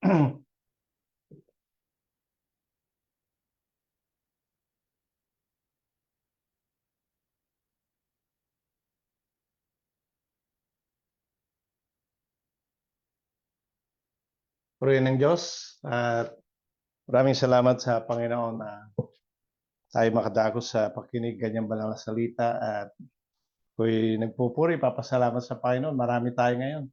Purihin ng Diyos at maraming salamat sa Panginoon na tayo makadagos sa pakinig kanyang banal na salita at ako'y nagpupuri, papasalamat sa Panginoon. Marami tayo ngayon.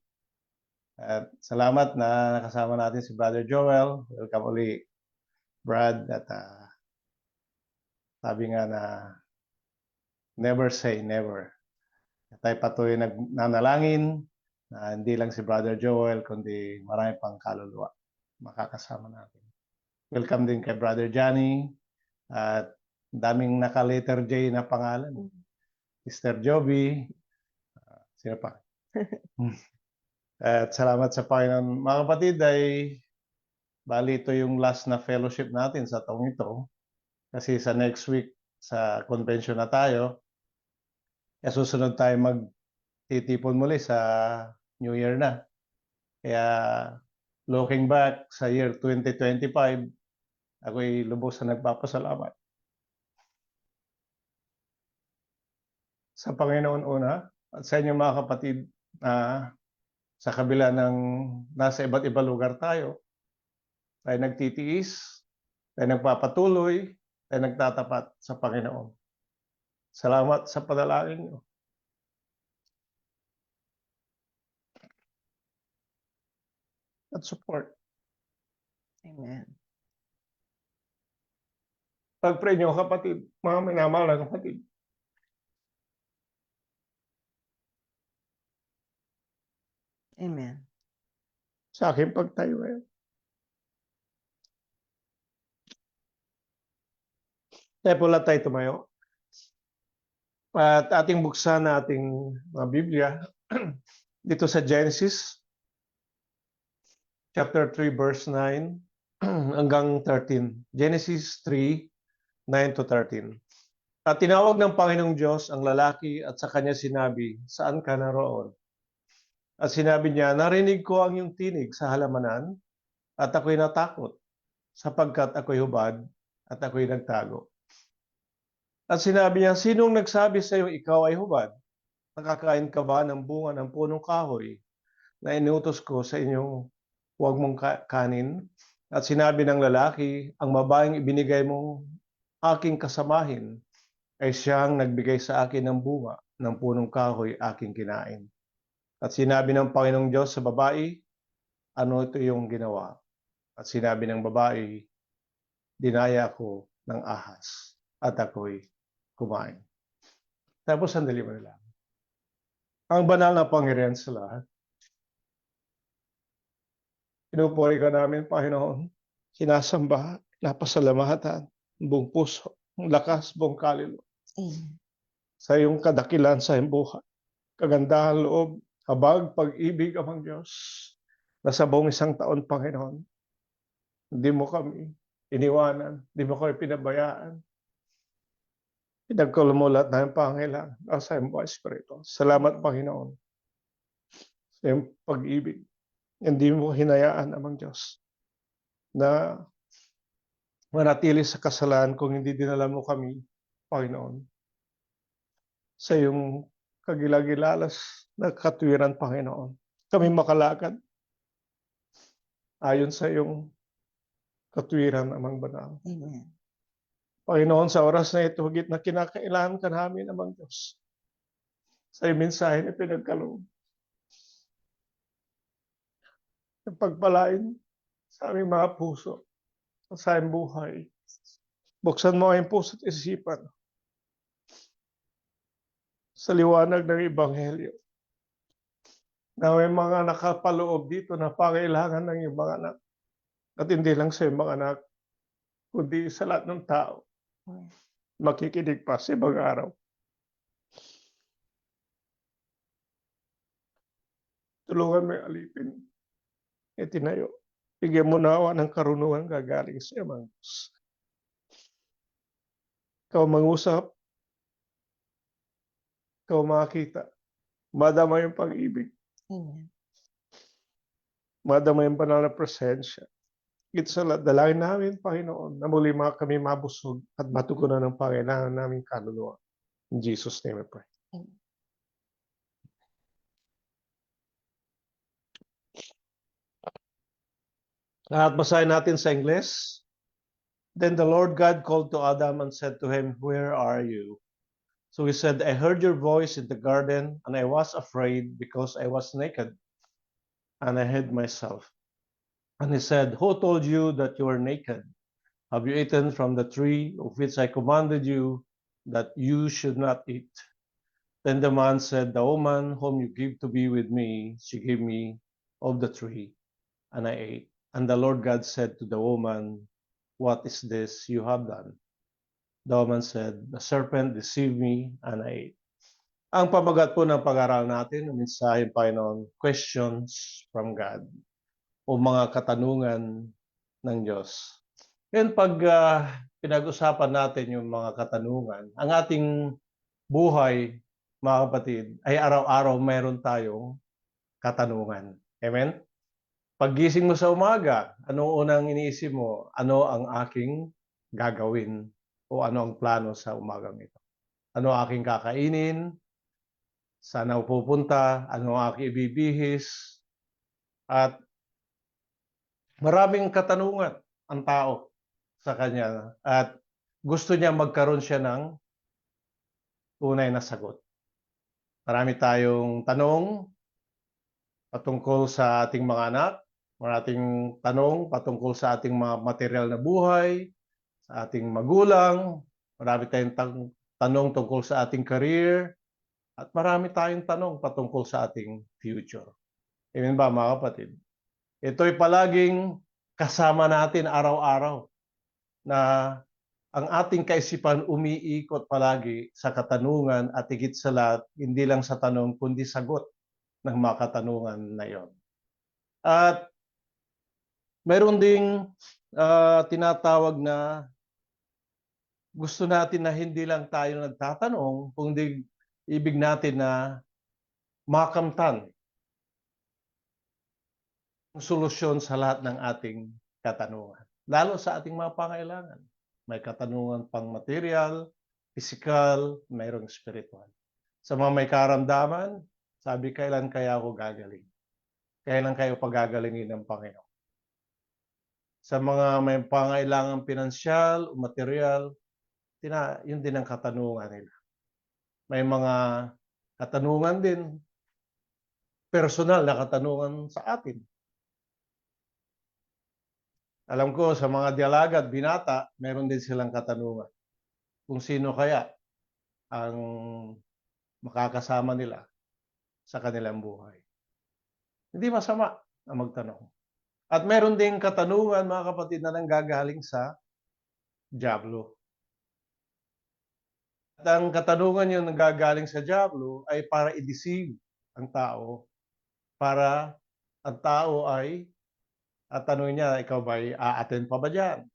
At salamat na nakasama natin si Brother Joel. Welcome uli, Brad. At sabi nga na never say never. At tayo patuloy nagnanalangin na hindi lang si Brother Joel kundi marami pang kaluluwa makakasama natin. Welcome din kay Brother Johnny at daming naka-letter J na pangalan. Sister Joby, sino pa? At salamat sa Panginoon. Mga kapatid, ay bali ito yung last na fellowship natin sa taong ito. Kasi sa next week, sa convention na tayo, susunod tayo magtitipon muli sa New Year na. Kaya looking back sa year 2025, ako'y lubos na nagpapasalamat sa Panginoon una at sa inyo mga kapatid na sa kabila ng nasa iba't ibang lugar tayo nagtitiis, tayo nagpapatuloy, tayo nagtatapat sa Panginoon. Salamat sa panalangin niyo. At support. Amen. Pag-pray niyo kapatid, mga minamahal na kapatid. Amen. Sa aking pagtayo ngayon. Tayo po lahat tayo tumayo. At ating buksan na ating mga Biblia dito sa Genesis chapter 3 verse 9 hanggang 13. Genesis 3, 9 to 13. At tinawag ng Panginoong Diyos ang lalaki at sa kanya sinabi, saan ka naroon? At sinabi niya, narinig ko ang iyong tinig sa halamanan at ako'y natakot sapagkat ako'y hubad at ako'y nagtago. At sinabi niya, sinong nagsabi sa iyo ikaw ay hubad? Nakakain ka ba ng bunga ng punong kahoy na inutos ko sa inyong huwag mong kanin? At sinabi ng lalaki, ang babaeng ibinigay mong aking kasamahin ay siyang nagbigay sa akin ng bunga ng punong kahoy aking kinain. At sinabi ng Panginoong Diyos sa babae, ano ito yung ginawa? At sinabi ng babae, dinaya ko ng ahas at ako'y kumain. Tapos sandali mo lang. Ang banal na Panginoon sa lahat. Pinupuri ka namin, Panginoon. Sinasamba, napasalamatan, buong puso, buong lakas, buong kaluluwa. Sa iyong kadakilan sa iyong buhay. Kagandahan loob, habag, pag-ibig, Amang Diyos. Na sa buong isang taon, Panginoon. Hindi mo kami iniwanan, hindi mo kami pinabayaan. Pinagkulo mo lahat ng pangailangan sa iyong buhay Espiritu. Salamat, Panginoon. Sa iyong pag-ibig. Hindi mo hinayaan, Amang Diyos, na manatili sa kasalanan kung hindi dinala mo kami, Panginoon, sa iyong kagilagilalas na katwiran, Panginoon. Kami makalakad ayon sa iyong katwiran, Amang Banal. Amen. Panginoon, sa oras na ito, higit na kinakailangan ka namin, Amang Diyos, sa iyong mensahe na pinagkaloob. Pagpalain sa aming mga puso, sa aming buhay. Buksan mo ang puso at isipan sa liwanag ng Ebanghelyo na may mga nakapaloob dito na pangailangan ng iyong mga anak. At hindi lang sa iyong mga anak, kundi sa lahat ng tao. Makikinig pa sa ibang araw. Tulungan mo yung alipin. Itinayo. Bigyan mo nawa ng karunungan gagaling sa iyo, Mang Diyos. Ikaw mangusap. Ikaw makakita. Madama yung pag-ibig. Amen. madama yung banal na presensya. It's a dalangin namin, Panginoon, na muli kami mabusog at matugunan ng pangailangan naming kaluluwa. In Jesus' name I pray. At basahin natin sa English. Then the Lord God called to Adam and said to him, "Where are you?" So he said, "I heard your voice in the garden, and I was afraid because I was naked, and I hid myself." And he said, "Who told you that you were naked? Have you eaten from the tree of which I commanded you that you should not eat?" Then the man said, "The woman whom you gave to be with me, she gave me of the tree, and I ate." And the Lord God said to the woman, "What is this you have done?" The woman said, "The serpent deceived me, and I ate." Ang pamagat po ng pag-aaral natin, ang mensaheng Panginoon, questions from God o mga katanungan ng Diyos. Ngayon, pag pinag-usapan natin yung mga katanungan, ang ating buhay, mga kapatid, ay araw-araw mayroon tayong katanungan. Amen? Paggising mo sa umaga, anong unang iniisip mo? Ano ang aking gagawin? O ano ang plano sa umagang ito? Ano ang aking kakainin? Saan ako pupunta? Ano ang aking ibibihis? At maraming katanungan ang tao sa kanya. At gusto niya magkaroon siya ng tunay na sagot. Marami tayong tanong patungkol sa ating mga anak, maraming tanong patungkol sa ating mga material na buhay, sa ating magulang, marami tayong tanong tungkol sa ating career, at marami tayong tanong patungkol sa ating future. Amen ba, mga kapatid? Ito'y palaging kasama natin araw-araw na ang ating kaisipan umiikot palagi sa katanungan at higit sa lahat, hindi lang sa tanong, kundi sagot ng mga katanungan na yon. At mayroon ding tinatawag na gusto natin na hindi lang tayo nagtatanong, kundi ibig natin na makamtan ang solusyon sa lahat ng ating katanungan. Lalo sa ating mga pangailangan. May katanungan pang material, physical, mayroong spiritual. Sa mga may karamdaman, sabi, kailan kaya ako gagaling? Kailan kayo pagagalingin ng Panginoon? Sa mga may pangailangan pinansyal o material, yun din ang katanungan nila. May mga katanungan din, personal na katanungan sa atin. Alam ko sa mga dalaga at binata, meron din silang katanungan. Kung sino kaya ang makakasama nila sa kanilang buhay. Hindi masama na magtanong. At meron ding katanungan, mga kapatid, na nanggagaling sa dyablo. At ang katanungan yung nanggagaling sa dyablo ay para i-deceive ang tao. Para ang tao ay, at tanongin niya, ikaw ba'y a-attend pa ba dyan?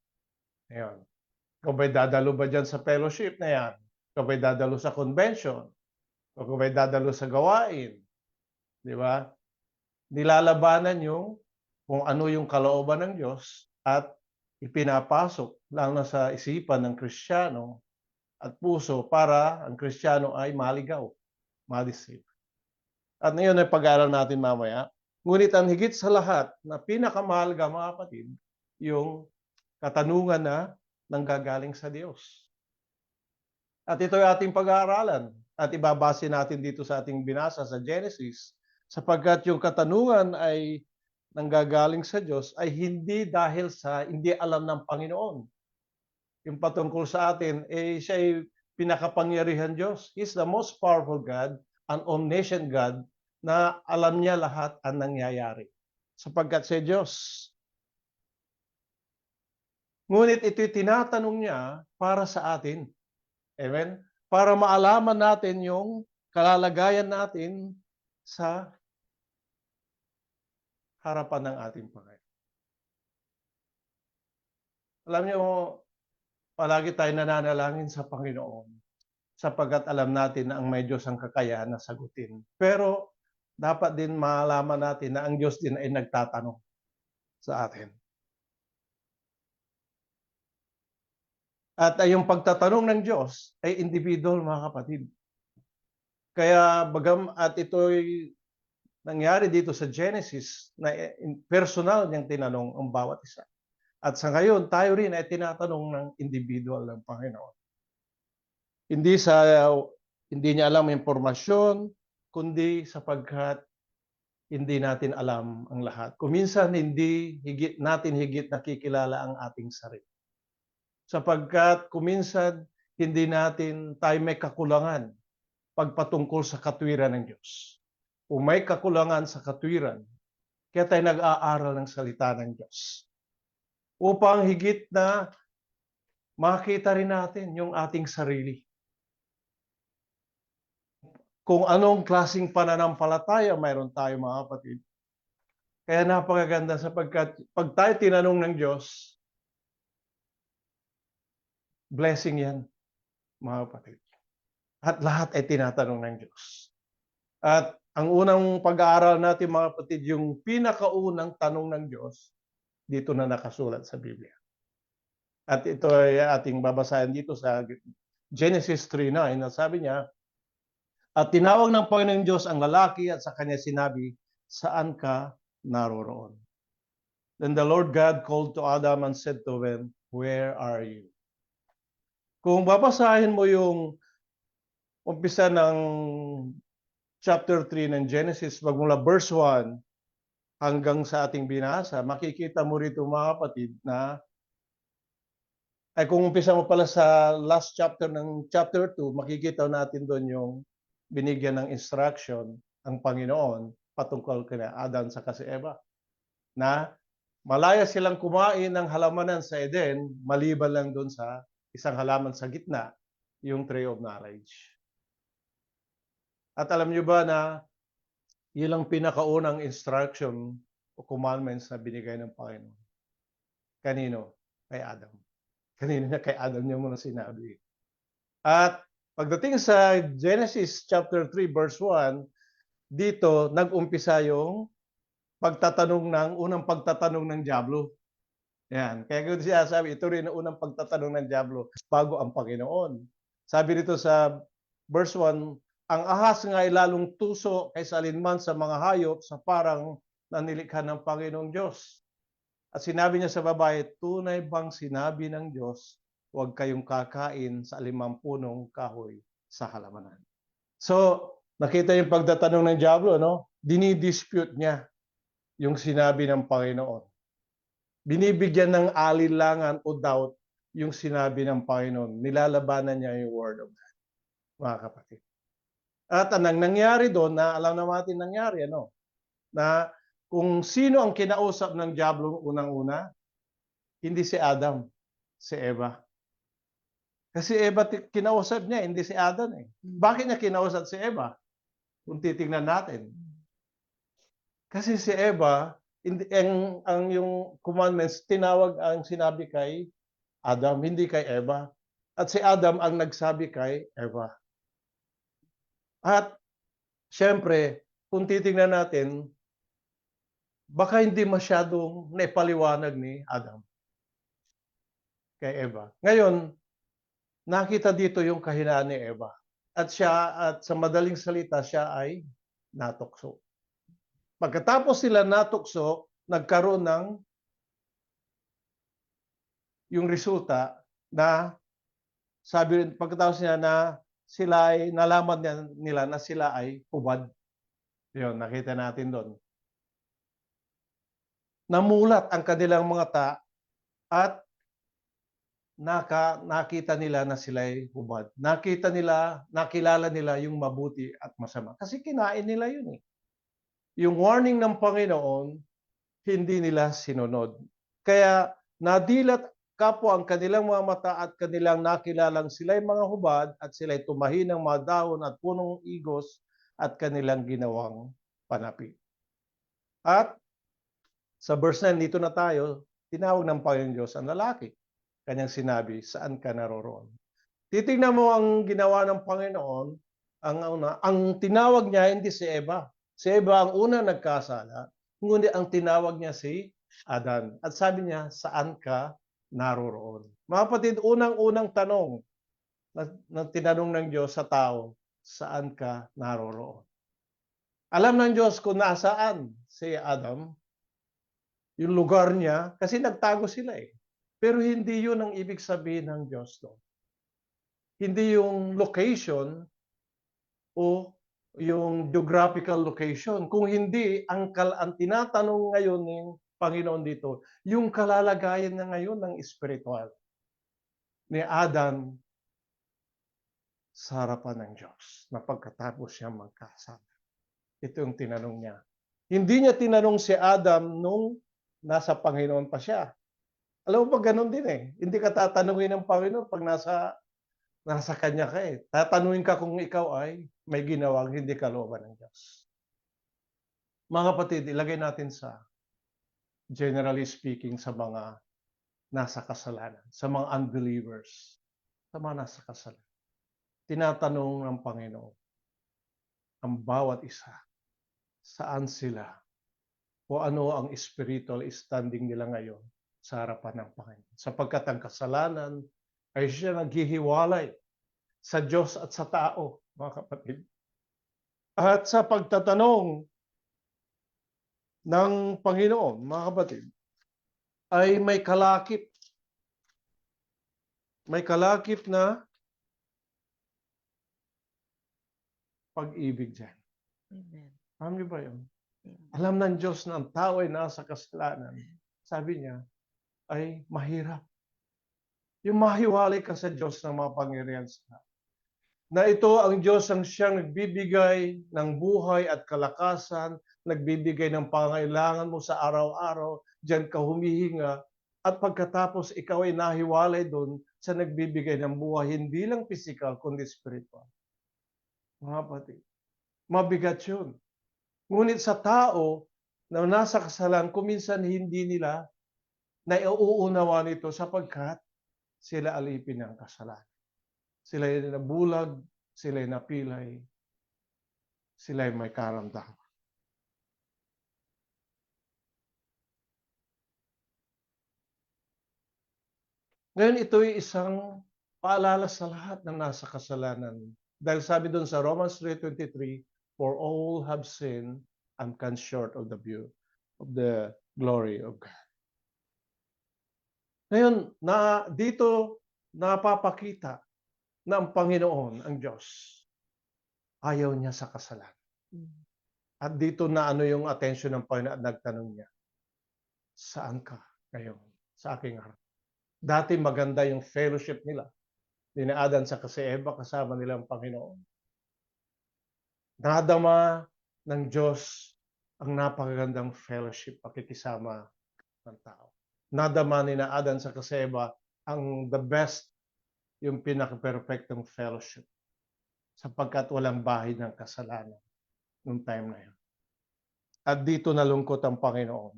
Ngayon. Ikaw ba'y dadalo ba dyan sa fellowship na yan? Ikaw ba'y dadalo sa convention? Ikaw ba'y dadalo sa gawain? Di ba? Nilalabanan yung kung ano yung kalooban ng Diyos at ipinapasok lang na sa isipan ng Kristiyano at puso para ang Kristiyano ay maligaw, ma-deceive. At ngayon ay pag-aaral natin mamaya. Ngunit ang higit sa lahat na pinakamahalaga, mga kapatid, yung katanungan na nanggagaling sa Diyos. At ito ay ating pag-aaralan at ibabase natin dito sa ating binasa sa Genesis sapagkat yung katanungan ay nanggagaling sa Diyos ay hindi dahil sa hindi alam ng Panginoon. Yung patungkol sa atin, siya ay pinakapangyarihan Diyos. He's the most powerful God, an omniscient God, na alam niya lahat ang nangyayari. Sapagkat siya Diyos. Ngunit ito'y tinatanong niya para sa atin. Amen? Para maalaman natin yung kalalagayan natin sa harapan ng ating Panginoon. Alam niyo, palagi tayo nananalangin sa Panginoon sapagkat alam natin na ang may Diyos ang kakayahan na sagutin. Pero dapat din malaman natin na ang Diyos din ay nagtatanong sa atin. At yung pagtatanong ng Diyos ay individual, mga kapatid. Kaya at ito'y nangyari dito sa Genesis na personal niyang tinanong ang bawat isa. At sa ngayon, tayo rin ay tinatanong ng individual ng Panginoon. Hindi niya alam ang impormasyon, kundi sapagkat hindi natin alam ang lahat. Kuminsan hindi natin higit nakikilala ang ating sarili. Sapagkat kuminsan hindi tayo may kakulangan pagpatungkol sa katwiran ng Diyos. Kung may kakulangan sa katwiran, kaya tayo nag-aaral ng salita ng Diyos. Upang higit na makita rin natin yung ating sarili. Kung anong klaseng pananampalataya mayroon tayo, mga kapatid. Kaya napakaganda sapagkat pag tayo tinanong ng Diyos, blessing yan, mga kapatid. At lahat ay tinatanong ng Diyos. At ang unang pag-aaral natin, mga kapatid, yung pinakaunang tanong ng Diyos, dito na nakasulat sa Biblia. At ito ay ating babasahin dito sa Genesis 3:9 na sabi niya, at tinawag ng Panginoong Diyos ang lalaki at sa kanya sinabi, saan ka naroroon? Then the Lord God called to Adam and said to him, where are you? Kung babasahin mo yung umpisa ng chapter 3 ng Genesis, magmula verse 1 hanggang sa ating binasa, makikita mo rito, mga kapatid, na ay kung umpisa mo pala sa last chapter ng chapter 2, makikita natin doon yung binigyan ng instruction ang Panginoon patungkol kina Adan sa si Eva na malaya silang kumain ng halamanan sa Eden maliban lang doon sa isang halaman sa gitna, yung tree of knowledge. At alam niyo ba na yun ang pinakaunang instruction o commandments na binigay ng Panginoon? Kanino? Kay Adam. Kanino niya? Kay Adam niya muna sinabi. At pagdating sa Genesis chapter 3 verse 1, dito nag-umpisa yung unang pagtatanong ng diablo. Yan. Kaya kung siya sabi, ito rin ang unang pagtatanong ng diablo bago ang Panginoon. Sabi dito sa verse 1, ang ahas nga ay lalong tuso kaysa alinman sa mga hayop sa parang nanilikha ng Panginoong Diyos. At sinabi niya sa babae, tunay bang sinabi ng Diyos, huwag kayong kakain sa alimampunong kahoy sa halamanan. So, nakita yung pagtatanong ng diablo, no? Dinidispute niya yung sinabi ng Panginoon. Binibigyan ng alinlangan o doubt yung sinabi ng Panginoon. Nilalabanan niya yung word of God, mga kapatid. At ang nangyari doon, na alam natin nangyari, ano? Na kung sino ang kinausap ng diablo unang-una, hindi si Adam, si Eva. Kasi Eva kinausap niya, hindi si Adam eh. Bakit niya kinausap si Eva? Kung titingnan natin. Kasi si Eva, ang yung commandments, ang sinabi kay Adam, hindi kay Eva. At si Adam ang nagsabi kay Eva. At syempre, kung titingnan natin, baka hindi masyadong naipaliwanag ni Adam kay Eva. Ngayon, nakita dito yung kahinaan ni Eva. At sa madaling salita, siya ay natukso. Pagkatapos sila natukso, nagkaroon ng yung resulta na pagkatapos niya na sila ay nalaman nila na sila ay hubad. Yun, nakita natin doon. Namulat ang kanilang mga at nakita nila na sila ay hubad. Nakilala nila yung mabuti at masama. Kasi kinain nila yun eh. Yung warning ng Panginoon, hindi nila sinunod. Kaya nadilat kapwa ang kanilang mga mata at kanilang nakilalang sila'y mga hubad at sila'y tumahi ng mga dahon at punong igos at kanilang ginawang panapi. At sa verse 9, dito na tayo, tinawag ng Panginoon Diyos ang lalaki. Kanyang sinabi, saan ka naroroon? Titingnan mo ang ginawa ng Panginoon, ang tinawag niya hindi si Eva, Si Eva ang una nagkasala, ngunit ang tinawag niya si Adan. At sabi niya, saan ka naroroon? Mga kapatid, unang-unang tanong na tinanong ng Diyos sa tao, saan ka naroroon? Alam ng Diyos kung nasaan si Adam, yung lugar niya, kasi nagtago sila eh. Pero hindi yun ang ibig sabihin ng Diyos. No? Hindi yung location o yung geographical location. Kung hindi, ang tinatanong ngayon ng Panginoon dito, yung kalalagayan na ngayon ng spiritual ni Adam sa harapan ng Diyos na pagkatapos siya magkasala. Ito yung tinanong niya. Hindi niya tinanong si Adam nung nasa Panginoon pa siya. Alam mo ba, ganun din eh. Hindi ka tatanungin ng Panginoon pag nasa Kanya ka eh. Tatanungin ka kung ikaw ay may ginawang hindi kalooban ng Diyos. Mga kapatid, ilagay natin sa, generally speaking, sa mga nasa kasalanan, sa mga unbelievers, sa mga nasa kasalanan. Tinatanong ng Panginoon ang bawat isa, saan sila o ano ang spiritual standing nila ngayon sa harapan ng Panginoon. Sapagkat ang kasalanan ay siya naghihiwalay sa Diyos at sa tao, mga kapatid. At sa pagtatanong ng Panginoon, mga kapatid, ay may kalakip. May kalakip na pag-ibig dyan. Amen. Alam niyo ba yun? Amen. Alam ng Diyos na ang tao ay nasa kasalanan. Sabi niya, ay mahirap. Yung mahiwalay ka sa Diyos ng mga pangyarihan sa lahat. Na ito ang Diyos ang siyang nagbibigay ng buhay at kalakasan, nagbibigay ng pangailangan mo sa araw-araw, diyan ka humihinga, at pagkatapos ikaw ay nahiwalay doon sa nagbibigay ng buhay, hindi lang physical, kundi spiritual. Mga kapatid, mabigat yun. Ngunit sa tao na nasa kasalanan, kuminsan hindi nila naiuunawa nito sapagkat sila alipin ng kasalanan. Sila ay nabulag, sila ay napilay, sila ay may karamdaman. Ngayon, ito ay isang paalala sa lahat ng nasa kasalanan. Dahil sabi doon sa Romans 3:23, for all have sinned and come short of the glory of God. Ngayon, dito napapakita na ang Panginoon, ang Diyos, ayaw niya sa kasalanan. At dito na ano yung attention ng Panginoon at nagtanong niya, saan ka ngayon sa aking harap? Dati maganda yung fellowship nila. Dinaadan sa kasi Eva, kasama nila ang Panginoon. Nadama ng Diyos ang napakagandang fellowship, pakikisama ng tao. Nadama ni na Adan sa kaseba ang the best, yung pinaka-perfectong fellowship sapagkat walang bahid ng kasalanan noong time na yun. At dito nalungkot ang Panginoon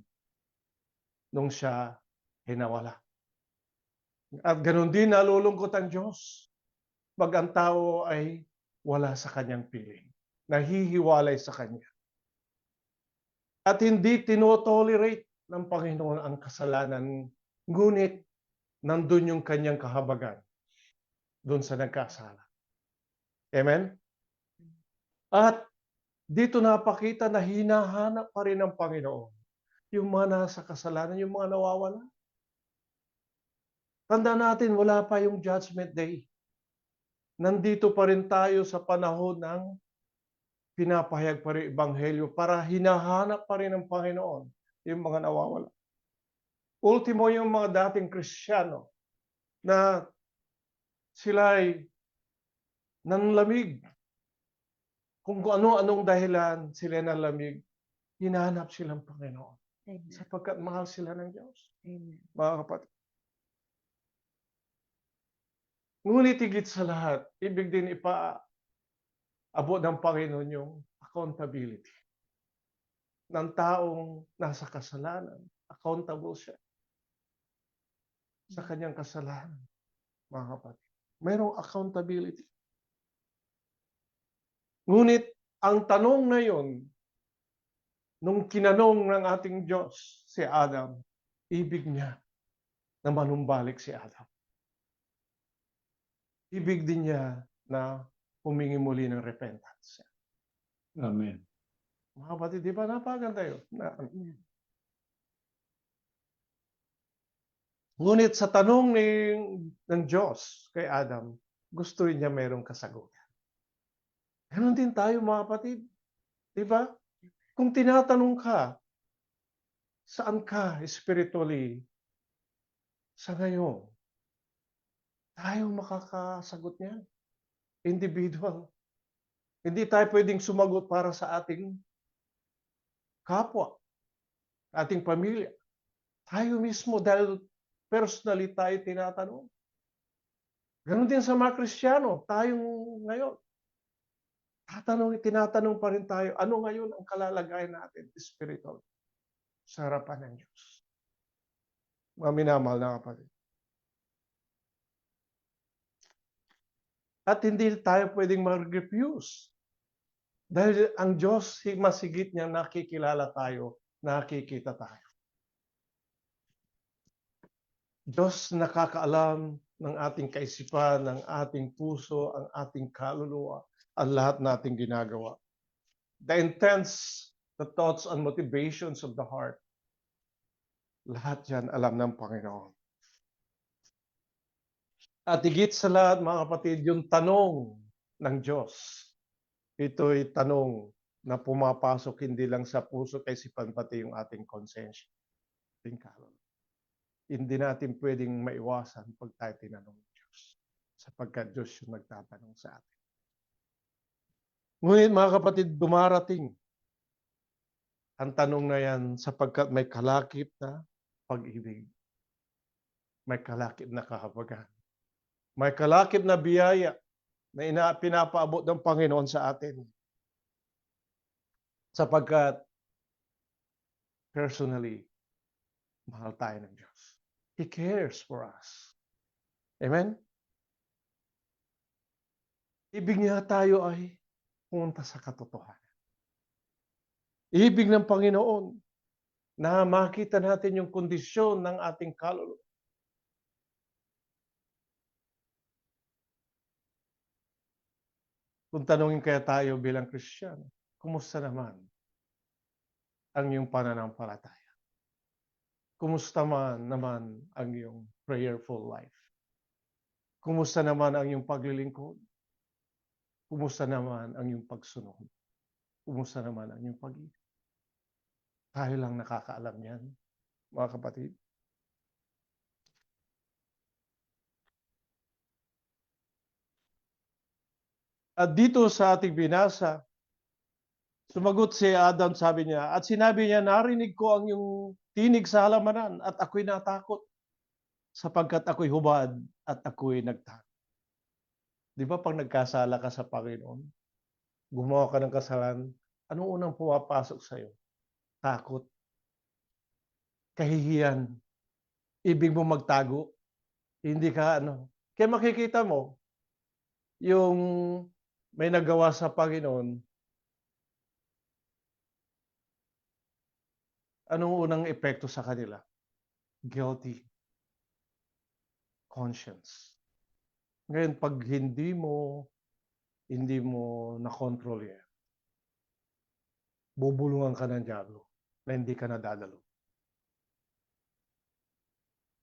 nung siya hinawala. At ganun din nalulungkot ang Diyos pag ang tao ay wala sa kanyang piling, nahihiwalay sa kanya. At hindi tinotolerate ng Panginoon ang kasalanan, ngunit nandun yung kanyang kahabagan doon sa nagkasala. Amen? At dito napakita na hinahanap pa rin ng Panginoon yung mga nasa kasalanan, yung mga nawawala. Tanda natin, wala pa yung Judgment Day. Nandito pa rin tayo sa panahon ng pinapahayag pa rin Ebanghelyo para hinahanap pa rin ng Panginoon yung mga nawawala. Ultimo yung mga dating Kristiyano na sila'y nanlamig. Kung ano-anong dahilan sila nanlamig, hinahanap silang Panginoon. Amen. Sapagkat mahal sila ng Diyos. Amen. Mga kapatid. Ngunit higit sa lahat, ibig din ipaabot ng Panginoon yung accountability ng taong nasa kasalanan. Accountable siya sa kanyang kasalanan, mga kapatid. Mayroong accountability. Ngunit ang tanong na yun, Nung kinanong ng ating Diyos si Adam, ibig niya na manumbalik si Adam. Ibig din niya na humingi muli ng repentance. Amen. Mga kapatid, di ba napakaganda yun? Ngunit sa tanong ng Diyos kay Adam, gusto niya mayroong kasagutan. Ganon din tayo mga kapatid. Di ba? Kung tinatanong ka, saan ka spiritually sa ngayon, tayo makakasagot niyan. Individual. Hindi tayo pwedeng sumagot para sa ating kapwa, ating pamilya. Tayo mismo dahil personally tayo tinatanong. Ganon din sa mga Kristiyano, tayong ngayon. Tinatanong pa rin tayo, ano ngayon ang kalalagayan natin, spiritual, sa harapan ng Diyos. Mga minamahal na kapatid. At hindi tayo pwedeng mag-refuse. Dahil ang Diyos, masigit niya nakikilala tayo, nakikita tayo. Diyos nakakaalam ng ating kaisipan, ng ating puso, ang ating kaluluwa, ang lahat nating ginagawa. The intents, the thoughts and motivations of the heart, lahat yan alam ng Panginoon. At higit sa lahat, mga kapatid, yung tanong ng Diyos, ito'y tanong na pumapasok hindi lang sa puso, kaisipan, pati yung ating konsensya, ating kaluluwa. Hindi natin pwedeng maiwasan pag tayo tinanong ng Diyos, sapagkat Diyos yung nagtatanong sa atin. Ngunit mga kapatid, dumarating ang tanong na yan sapagkat may kalakip na pag-ibig, may kalakip na kahabagan, may kalakip na biyaya na pinapaabot ng Panginoon sa atin. Sapagkat personally, mahal tayo ng Diyos. He cares for us. Amen? Ibig niya tayo ay pumunta sa katotohanan. Ibig ng Panginoon na makita natin yung kondisyon ng ating kaluluwa. Kung tanungin kaya tayo bilang Kristiyano, kumusta naman ang iyong pananampalataya? Kumusta naman ang iyong prayerful life? Kumusta naman ang iyong paglilingkod? Kumusta naman ang iyong pagsunod? Kumusta naman ang iyong pag-ibig? Tayo lang nakakaalam yan, mga kapatid. At dito sa ating binasa, sumagot si Adam, sabi niya, at sinabi niya, narinig ko ang iyong tinig sa halamanan at ako'y natakot sapagkat ako'y hubad at ako'y nagtakot. Di ba pag nagkasala ka sa Panginoon, gumawa ka ng kasalanan, anong unang pumapasok sa iyo? Takot. Kahihiyan. Ibig mo magtago. Hindi ka Kaya makikita mo, yung may nagawa sa Panginoon, anong unang epekto sa kanila? Guilty. Conscience. Ngayon, pag hindi mo na-control yan, bubulungan ka ng diablo na hindi ka nadadalo.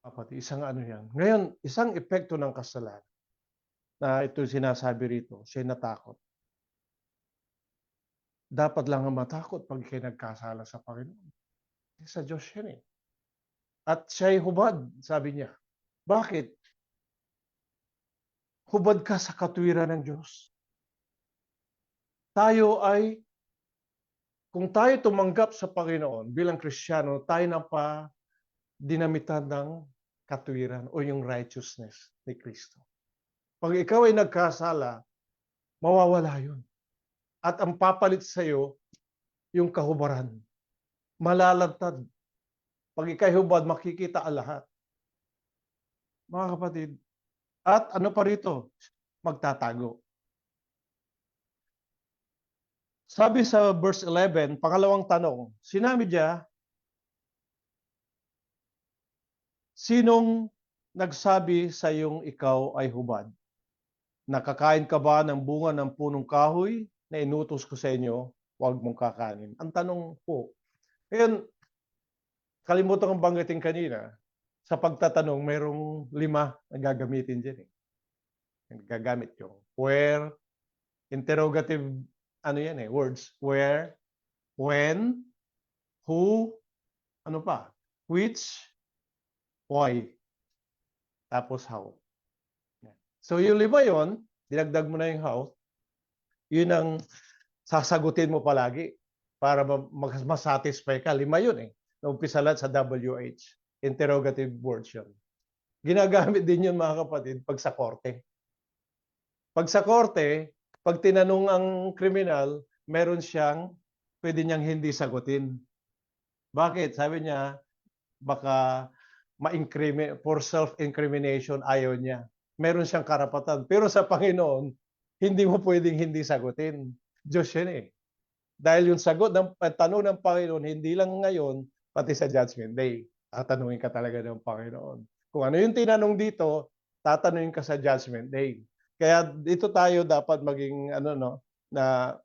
Kapatid, isang yan. Ngayon, isang epekto ng kasalanan na ito sinasabi rito, siya natakot. Dapat lang ang matakot pag kayo nagkasala sa Panginoon. Sa Diyos yan eh. At siya'y hubad, sabi niya. Bakit? Hubad ka sa katwiran ng Diyos. Kung tayo tumanggap sa Panginoon bilang Kristiyano, tayo na pa dinamitan ng katwiran o yung righteousness ni Kristo. Pag ikaw ay nagkasala, mawawala yun. At ang papalit sa iyo, yung kahubaran. Malalantad. Pag ika'y hubad, makikita ang lahat. Mga kapatid, at ano pa rito? Magtatago. Sabi sa verse 11, pangalawang tanong, sinabi niya, sinong nagsabi sa iyong ikaw ay hubad? Nakakain ka ba ng bunga ng punong kahoy na inutos ko sa inyo? Huwag mong kakanin. Ang tanong po, ngayon, kalimutan kong banggitin kanina, sa pagtatanong, mayroong 5 na gagamitin dyan. Gagamit yung where, interrogative, ano yan words. Where, when, who, ano pa, which, why, tapos how. So yung 5 yon, dinagdag mo na yung how, yun ang sasagutin mo palagi para mas-satisfy ka. 5 yun Naumpisa lahat sa WH. Interrogative words yun. Ginagamit din yun mga kapatid pag sa korte. Pag sa korte, pag tinanong ang kriminal, meron siyang pwede niyang hindi sagutin. Bakit? Sabi niya, baka for self-incrimination, ayaw niya. Meron siyang karapatan. Pero sa Panginoon, hindi mo pwedeng hindi sagutin. Diyos yun Dahil yung sagot ng tanong ng Panginoon, hindi lang ngayon, pati sa Judgment Day. Tatanungin ka talaga ng Panginoon. Kung ano yung tinanong dito, tatanungin ka sa Judgment Day. Kaya dito tayo dapat maging na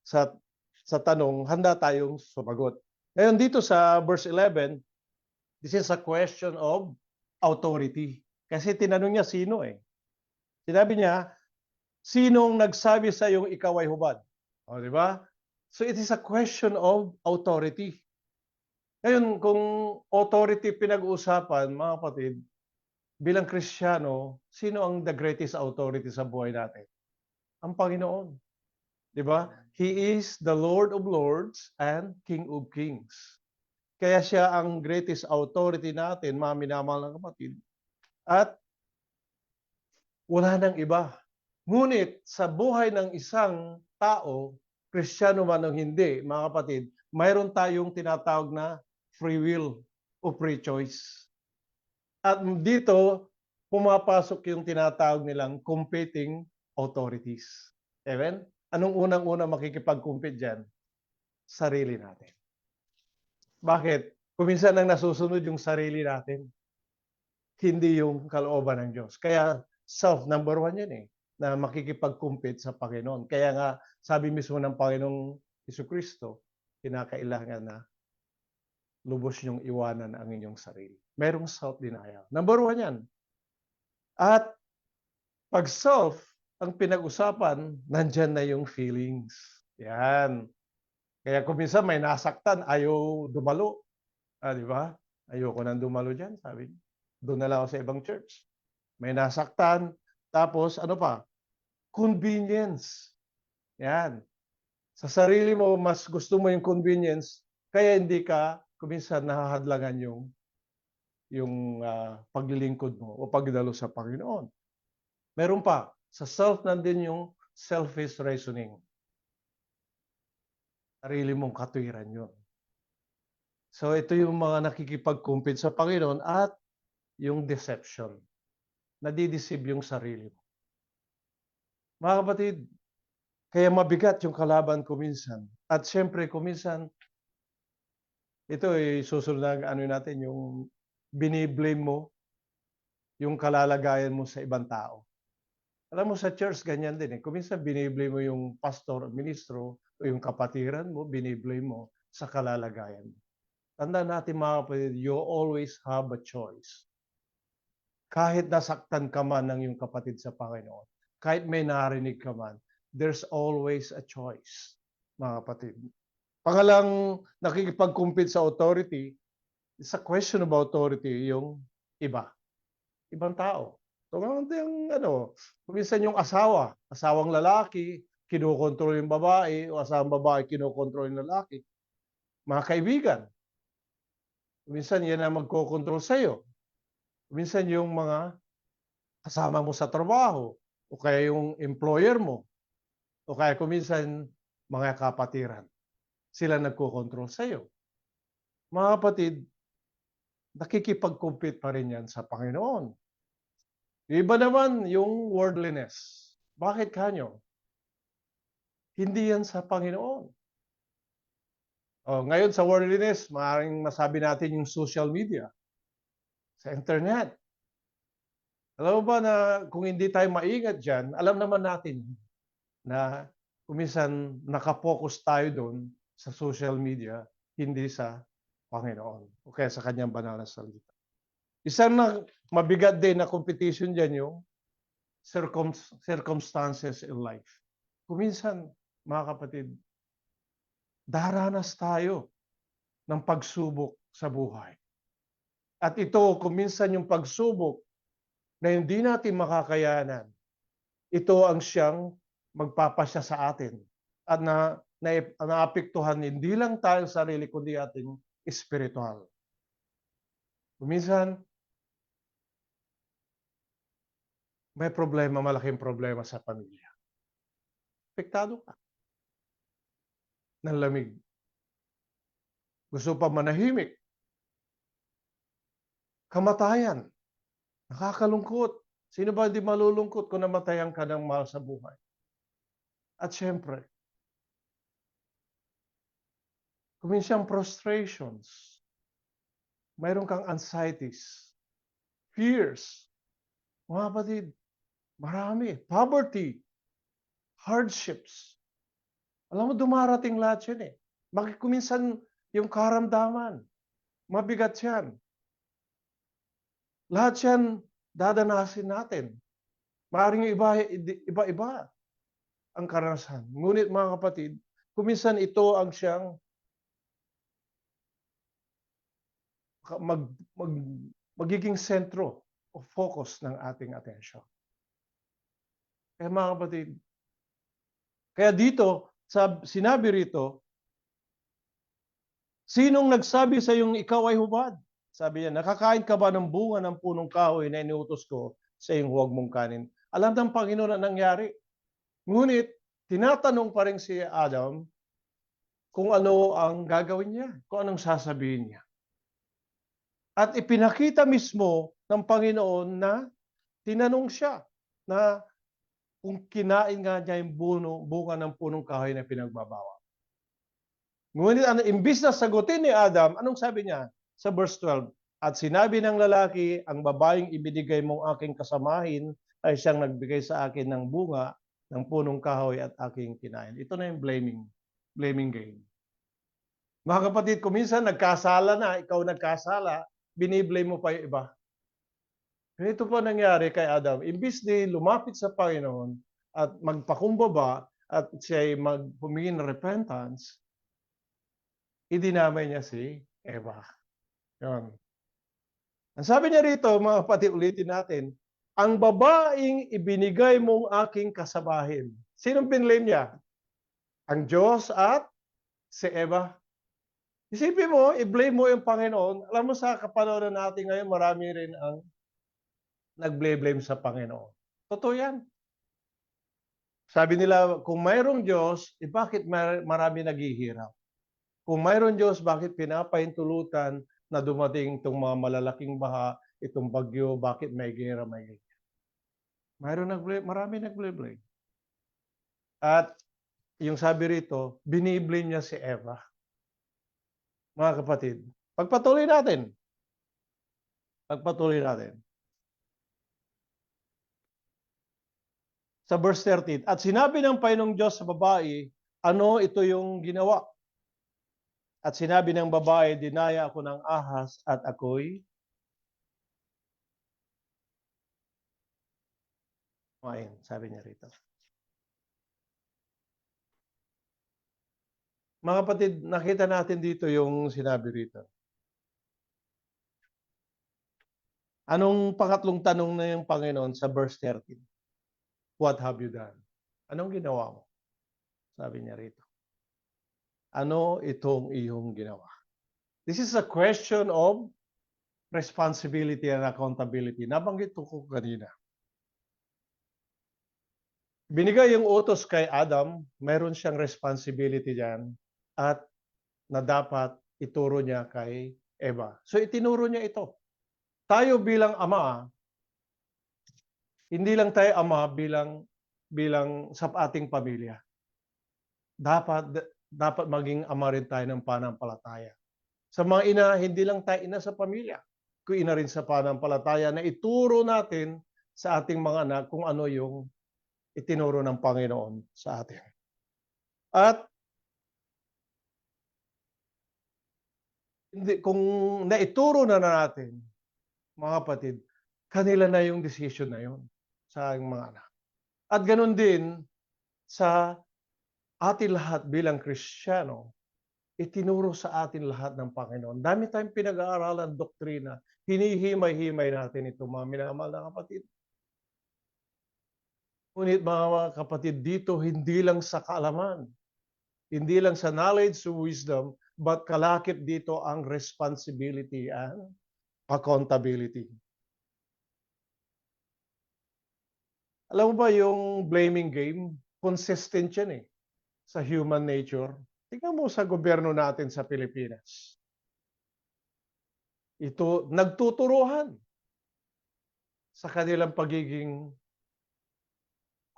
sa tanong, handa tayong sumagot. Ngayon dito sa verse 11, this is a question of authority. Kasi tinanong niya sino Sinabi niya, sinong nagsabi sa iyong ikaw ay hubad? O, di ba? So it is a question of authority. Ngayon, kung authority pinag-uusapan, mga kapatid, bilang Kristiyano, sino ang the greatest authority sa buhay natin? Ang Panginoon. Di ba? He is the Lord of Lords and King of Kings. Kaya siya ang greatest authority natin, mga minamahal ng kapatid. At wala nang iba. Ngunit sa buhay ng isang tao, Kristiyano man o hindi, mga kapatid, mayroon tayong tinatawag na free will o free choice. At dito, pumapasok yung tinatawag nilang competing authorities. Amen? Anong unang-una makikipag-compete dyan? Sarili natin. Bakit? Kuminsan ang nasusunod yung sarili natin, hindi yung kalooban ng Diyos. Kaya self, number 1 yan na makikipag-compete sa Panginoon. Kaya nga, sabi mismo ng Panginoong Jesucristo, kinakailangan na lubos niyong iwanan ang inyong sarili. Merong self-denial. Number 1 yan. At pag self, ang pinag-usapan, nandyan na yung feelings. Yan. Kaya kung minsan may nasaktan, ayaw dumalo. Di ba? Ayoko nang dumalo dyan, sabi niya. Doon na lang ako sa ibang church. May nasaktan, tapos ano pa? Convenience. Yan. Sa sarili mo, mas gusto mo yung convenience, kaya hindi ka kuminsan nahahadlangan yung paglilingkod mo o pagdalo sa Panginoon. Meron pa, sa self nandun yung selfish reasoning. Sarili mong katwiran yun. So ito yung mga nakikipag-compete sa Panginoon at yung deception. Nadideceive yung sarili mo. Mga kapatid, kaya mabigat yung kalaban kuminsan. At siyempre kuminsan, ito susunod na natin, yung biniblame mo yung kalalagayan mo sa ibang tao. Alam mo sa church, ganyan din Kuminsan biniblame mo yung pastor, ministro, o yung kapatiran mo, biniblame mo sa kalalagayan mo. Tandaan natin mga kapatid, you always have a choice. Kahit nasaktan ka man ng iyong kapatid sa Panginoon, kahit may narinig ka man, there's always a choice, mga kapatid. Pangalang nakikipag-compete sa authority, it's a question of authority, yung iba. Ibang tao. So, kuminsan yung asawang lalaki, kinokontrol yung babae, o asawang babae, kinokontrol yung lalaki. Mga kaibigan. Kuminsan yan ang magkokontrol sa'yo. Kuminsan yung mga kasama mo sa trabaho, o kaya yung employer mo, o kaya kuminsan mga kapatiran. Sila nagkokontrol sa'yo. Mga kapatid, nakikipag-compete pa rin yan sa Panginoon. Iba naman yung worldliness. Bakit kanyo? Hindi yan sa Panginoon. Ngayon sa worldliness, maaaring masabi natin yung social media, sa internet. Alam mo ba na kung hindi tayo maingat dyan, alam naman natin na kuminsan nakapokus tayo doon sa social media, hindi sa Panginoon o kaya sa kanyang banal na salita. Isang mabigat din na competition dyan yung circumstances in life. Kuminsan, mga kapatid, daranas tayo ng pagsubok sa buhay. At ito, kuminsan yung pagsubok na hindi natin makakayanan, ito ang siyang magpapasya sa atin at naapektuhan hindi lang tayo sarili kundi ating espiritual. Kuminsan, may problema, malaking problema sa pamilya. Apektado ka ng lamig. Gusto pa manahimik. Kamatayan. Nakakalungkot. Sino ba hindi malulungkot kung namatayan ka ng mahal sa buhay? At syempre, kuminsan frustrations. Mayroon kang anxieties, fears. Mga kapatid, marami. Poverty, hardships. Alam mo, dumarating lahat yan eh. Kuminsan yung karamdaman, mabigat yan. Lahat yan dadanasin natin. Maaaring iba-iba ang karanasan. Ngunit mga kapatid, kuminsan ito ang siyang magiging sentro o focus ng ating atensyon. Kaya mga kapatid, kaya dito, sinabi rito, sinong nagsabi sa iyong ikaw ay hubad? Sabi niya, nakakain ka ba ng bunga ng punong kahoy na inuutos ko sa iyong huwag mong kanin? Alam ng Panginoon na nangyari. Ngunit, tinatanong pa rin si Adam kung ano ang gagawin niya, kung anong sasabihin niya. At ipinakita mismo ng Panginoon na tinanong siya na kung kinain nga niya yung bunga ng punong kahoy na pinagbabawal. Ngunit imbis na sagutin ni Adam, anong sabi niya sa verse 12? At sinabi ng lalaki, ang babaeng ibinigay mong aking kasamahin ay siyang nagbigay sa akin ng bunga ng punong kahoy at aking kinain. Ito na yung blaming game. Mga kapatid, kuminsan nagkasala na, ikaw nagkasala, biniblame mo pa yung iba. Ito po nangyari kay Adam. Imbis di lumapit sa Panginoon at magpakumbaba at siya'y humingi ng repentance, idinamay niya si Eva. Yun. Ang sabi niya rito, mga kapatid, ulitin natin, ang babaeng ibinigay mong aking kasabahin. Sinong pinlame niya? Ang Diyos at si Eva. Isipin mo, i-blame mo yung Panginoon. Alam mo sa kapanahonan natin ngayon, marami rin ang nag-blame sa Panginoon. Totoo yan. Sabi nila, kung mayroong Diyos, bakit marami naghihirap? Kung mayroong Diyos, bakit pinapahintulutan na dumating itong mga malalaking baha, itong bagyo, bakit may gera, may gera? Marami nag-blame. At yung sabi rito, biniblame niya si Eva. Mga kapatid, pagpatuloy natin. Sa verse 13, at sinabi ng Panginoong Diyos sa babae, ano ito yung ginawa? At sinabi ng babae, dinaya ako ng ahas at ako'y kumain, sabi niya rito. Mga kapatid, nakita natin dito yung sinabi rito. Anong pangatlong tanong na yung Panginoon sa verse 13? What have you done? Anong ginawa mo? Sabi niya rito. Ano itong iyong ginawa? This is a question of responsibility and accountability. Nabanggit ko kanina. Binigay yung utos kay Adam, mayroon siyang responsibility diyan at na dapat ituro niya kay Eva. So itinuro niya ito. Tayo bilang ama, hindi lang tayo ama bilang sa ating pamilya. dapat maging ama rin tayo ng pananampalataya. Sa mga ina, hindi lang tayo ina sa pamilya, kundi ina rin sa pananampalataya na ituro natin sa ating mga anak kung ano yung itinuro ng Panginoon sa atin. At kung naituro na natin, mga kapatid, kanila na yung decision na yun sa ating mga anak. At ganun din sa atin lahat bilang Kristiyano, itinuro sa atin lahat ng Panginoon. Dami tayong pinag-aaralan, doktrina, hinihimay-himay natin ito, mga minamahal na kapatid. Ngunit mga kapatid, dito hindi lang sa kaalaman, hindi lang sa knowledge o wisdom, but kalakip dito ang responsibility and accountability. Alam mo ba yung blaming game? Consistent yan eh, sa human nature. Tingnan mo sa gobyerno natin sa Pilipinas. Ito, nagtuturuhan sa kanilang pagiging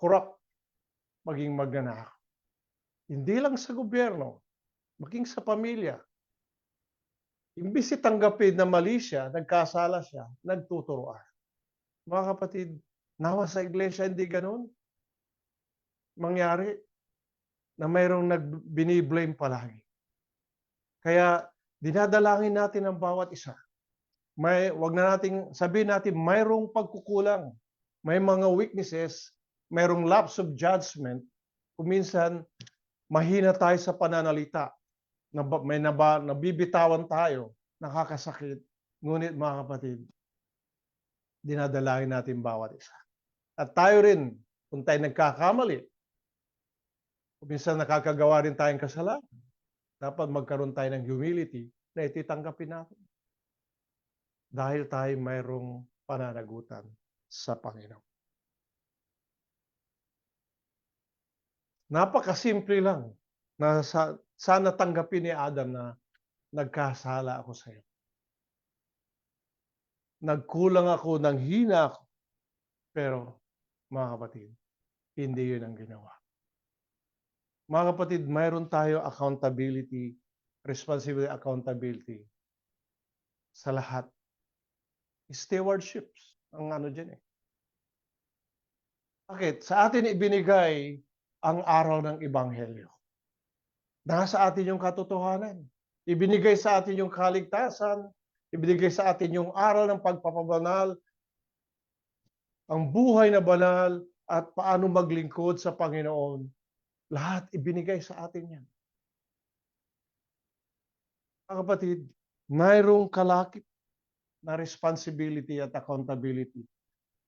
corrupt, maging magnanakaw. Hindi lang sa gobyerno, maging sa pamilya. Imbis tanggapin na mali siya, nagkasala siya, nagtuturuan. Mga kapatid, nawa sa iglesia hindi ganun. Mangyari na mayroong biniblame palagi. Kaya dinadalangin natin ang bawat isa. Wag na nating sabihin natin mayroong pagkukulang, may mga weaknesses, mayroong lapse of judgment. Kung minsan mahina tayo sa pananalita, nabibitawan tayo, nakakasakit. Ngunit mga kapatid, dinadalangin natin bawat isa. At tayo rin, kung tayo nagkakamali, kung minsan nakakagawa rin tayong kasalanan, dapat magkaroon tayo ng humility na ititanggapin natin. Dahil tayo mayroong pananagutan sa Panginoon. Napakasimple lang na sana tanggapin ni Adam na nagkasala ako sa iyo. Nagkulang ako, nanghina ako. Pero, mga kapatid, hindi yun ang ginawa. Mga kapatid, mayroon tayo accountability, responsibility, accountability sa lahat. Stewardships, ang ano dyan eh. Bakit? Sa atin ibinigay ang araw ng Ebanghelyo. Nasa atin yung katotohanan. Ibinigay sa atin yung kaligtasan. Ibinigay sa atin yung aral ng pagpapabanal, ang buhay na banal, at paano maglingkod sa Panginoon. Lahat ibinigay sa atin yan. Mga kapatid, mayroong kalakip na responsibility at accountability.